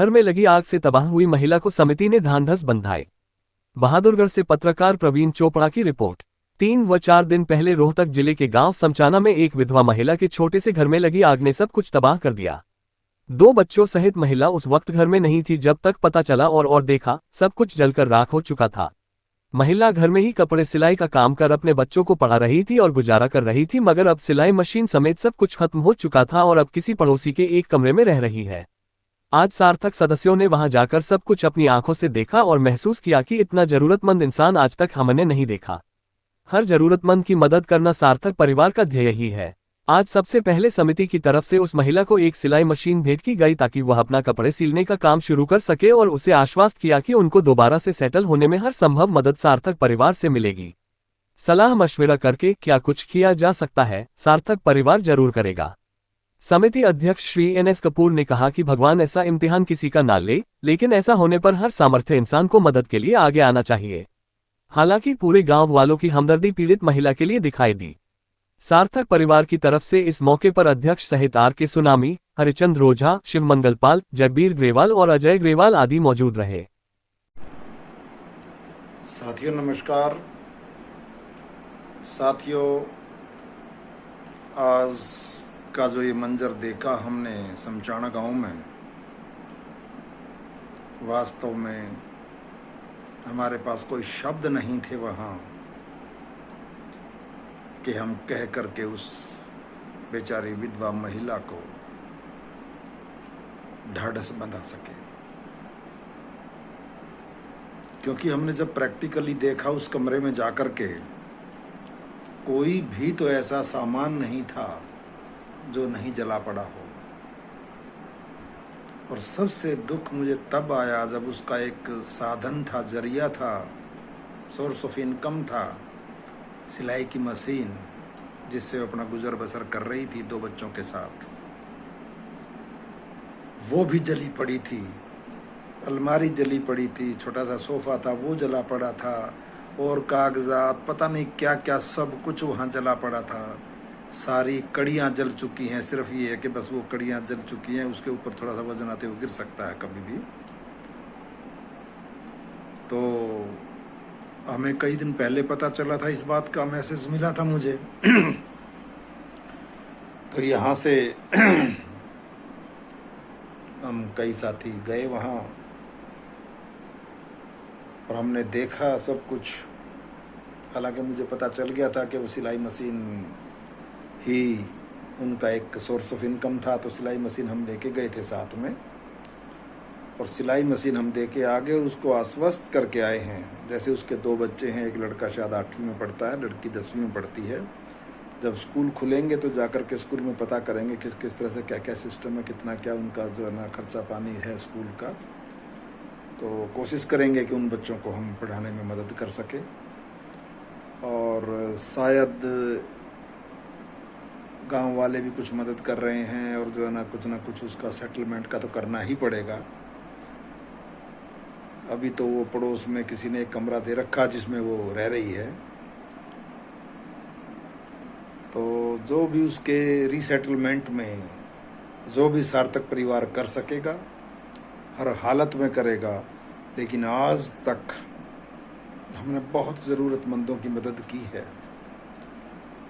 घर में लगी आग से तबाह हुई महिला को समिति ने ढांढस बंधाए। बहादुरगढ़ से पत्रकार प्रवीण चोपड़ा की रिपोर्ट। 3 व 4 दिन पहले रोहतक जिले के गांव समचाना में एक विधवा महिला के छोटे से घर में लगी आग ने सब कुछ तबाह कर दिया। 2 बच्चों सहित महिला उस वक्त घर में नहीं थी जब तक पता चला और देखा सब कुछ जलकर राख हो चुका था। महिला घर में ही कपड़े सिलाई का काम कर अपने बच्चों को पढ़ा रही थी और गुजारा कर रही थी, मगर अब सिलाई मशीन समेत सब कुछ खत्म हो चुका था और अब किसी पड़ोसी के एक कमरे में रह रही है। आज सार्थक सदस्यों ने वहां जाकर सब कुछ अपनी आंखों से देखा और महसूस किया कि इतना जरूरतमंद इंसान आज तक हमने नहीं देखा। हर जरूरतमंद की मदद करना सार्थक परिवार का ध्येय ही है। आज सबसे पहले समिति की तरफ से उस महिला को एक सिलाई मशीन भेंट की गई ताकि वह अपना कपड़े सिलने का काम शुरू कर सके और उसे आश्वस्त किया कि उनको दोबारा से सेटल होने में हर संभव मदद सार्थक परिवार से मिलेगी। सलाह मशविरा करके क्या कुछ किया जा सकता है, सार्थक परिवार जरूर करेगा। समिति अध्यक्ष श्री NS कपूर ने कहा कि भगवान ऐसा इम्तिहान किसी का ना ले, लेकिन ऐसा होने पर हर सामर्थ्य इंसान को मदद के लिए आगे आना चाहिए। हालांकि पूरे गांव वालों की हमदर्दी पीड़ित महिला के लिए दिखाई दी। सार्थक परिवार की तरफ से इस मौके पर अध्यक्ष सहित RK सुनामी, हरिचंद रोझा, शिव मंगलपाल, जगबीर ग्रेवाल और अजय ग्रेवाल आदि मौजूद रहे। साथियों नमस्कार। साथियों, आज का जो ये मंजर देखा हमने समचाना गांव में, वास्तव में हमारे पास कोई शब्द नहीं थे वहाँ कि हम कह करके उस बेचारी विधवा महिला को ढाढ़स बंधा सके, क्योंकि हमने जब प्रैक्टिकली देखा उस कमरे में जाकर के, कोई भी तो ऐसा सामान नहीं था जो नहीं जला पड़ा हो। और सबसे दुख मुझे तब आया जब उसका एक साधन था, जरिया था, सोर्स ऑफ इनकम था, सिलाई की मशीन, जिससे वो अपना गुजर बसर कर रही थी 2 बच्चों के साथ, वो भी जली पड़ी थी। अलमारी जली पड़ी थी, छोटा सा सोफा था वो जला पड़ा था, और कागजात पता नहीं क्या क्या सब कुछ वहाँ जला पड़ा था। सारी कड़ियाँ जल चुकी हैं। सिर्फ ये है कि बस वो कड़ियाँ जल चुकी हैं, उसके ऊपर थोड़ा सा वजन आते हुए गिर सकता है कभी भी। तो हमें कई दिन पहले पता चला था, इस बात का मैसेज मिला था मुझे। तो यहाँ से हम कई साथी गए वहाँ और हमने देखा सब कुछ। हालांकि मुझे पता चल गया था कि वो सिलाई मशीन ही उनका एक सोर्स ऑफ इनकम था, तो सिलाई मशीन हम लेके गए थे साथ में, और सिलाई मशीन हम दे के आगे उसको आश्वस्त करके आए हैं। जैसे उसके 2 बच्चे हैं, एक लड़का शायद 8वीं में पढ़ता है, लड़की 10वीं में पढ़ती है। जब स्कूल खुलेंगे तो जाकर के स्कूल में पता करेंगे किस किस तरह से क्या क्या सिस्टम है, कितना क्या उनका जो है ना खर्चा पानी है स्कूल का। तो कोशिश करेंगे कि उन बच्चों को हम पढ़ाने में मदद कर सकें, और शायद गांव वाले भी कुछ मदद कर रहे हैं, और जो है ना कुछ उसका सेटलमेंट का तो करना ही पड़ेगा। अभी तो वो पड़ोस में किसी ने एक कमरा दे रखा जिसमें वो रह रही है। तो जो भी उसके रीसेटलमेंट में जो भी सार्थक परिवार कर सकेगा, हर हालत में करेगा। लेकिन आज तक हमने बहुत ज़रूरतमंदों की मदद की है,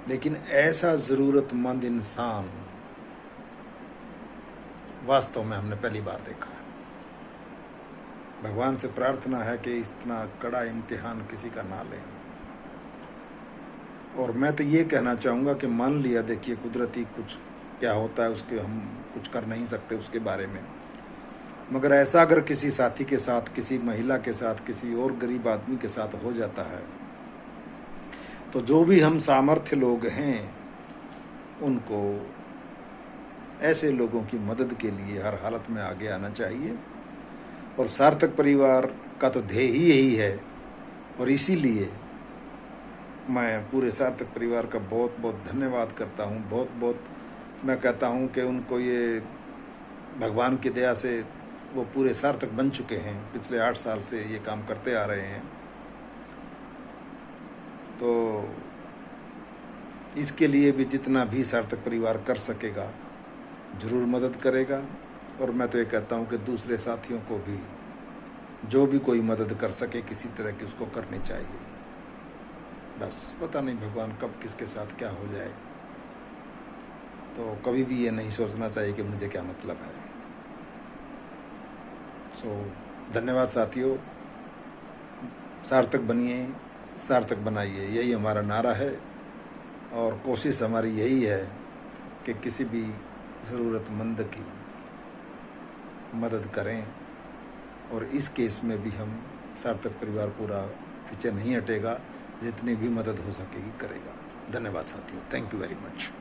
लेकिन ऐसा ज़रूरतमंद इंसान वास्तव में हमने पहली बार देखा है। भगवान से प्रार्थना है कि इतना कड़ा इम्तिहान किसी का ना लें। और मैं तो ये कहना चाहूँगा कि मान लिया, देखिए कुदरती कुछ क्या होता है उसके हम कुछ कर नहीं सकते उसके बारे में, मगर ऐसा अगर किसी साथी के साथ, किसी महिला के साथ, किसी और गरीब आदमी के साथ हो जाता है, तो जो भी हम सामर्थ्य लोग हैं उनको ऐसे लोगों की मदद के लिए हर हालत में आगे आना चाहिए। और सार्थक परिवार का तो ध्येय ही यही है, और इसीलिए मैं पूरे सार्थक परिवार का बहुत बहुत धन्यवाद करता हूँ। बहुत बहुत मैं कहता हूँ कि उनको ये भगवान की दया से वो पूरे सार्थक बन चुके हैं। पिछले 8 साल से ये काम करते आ रहे हैं, तो इसके लिए भी जितना भी सार्थक परिवार कर सकेगा ज़रूर मदद करेगा। और मैं तो ये कहता हूँ कि दूसरे साथियों को भी जो भी कोई मदद कर सके किसी तरह की उसको करनी चाहिए। बस पता नहीं भगवान कब किसके साथ क्या हो जाए, तो कभी भी ये नहीं सोचना चाहिए कि मुझे क्या मतलब है। धन्यवाद साथियों, सार्थक बनिए, सार्थक बनाइए, यही हमारा नारा है। और कोशिश हमारी यही है कि किसी भी ज़रूरतमंद की मदद करें, और इस केस में भी हम सार्थक परिवार पूरा पीछे नहीं हटेगा, जितनी भी मदद हो सकेगी करेगा। धन्यवाद साथियों, थैंक यू वेरी मच।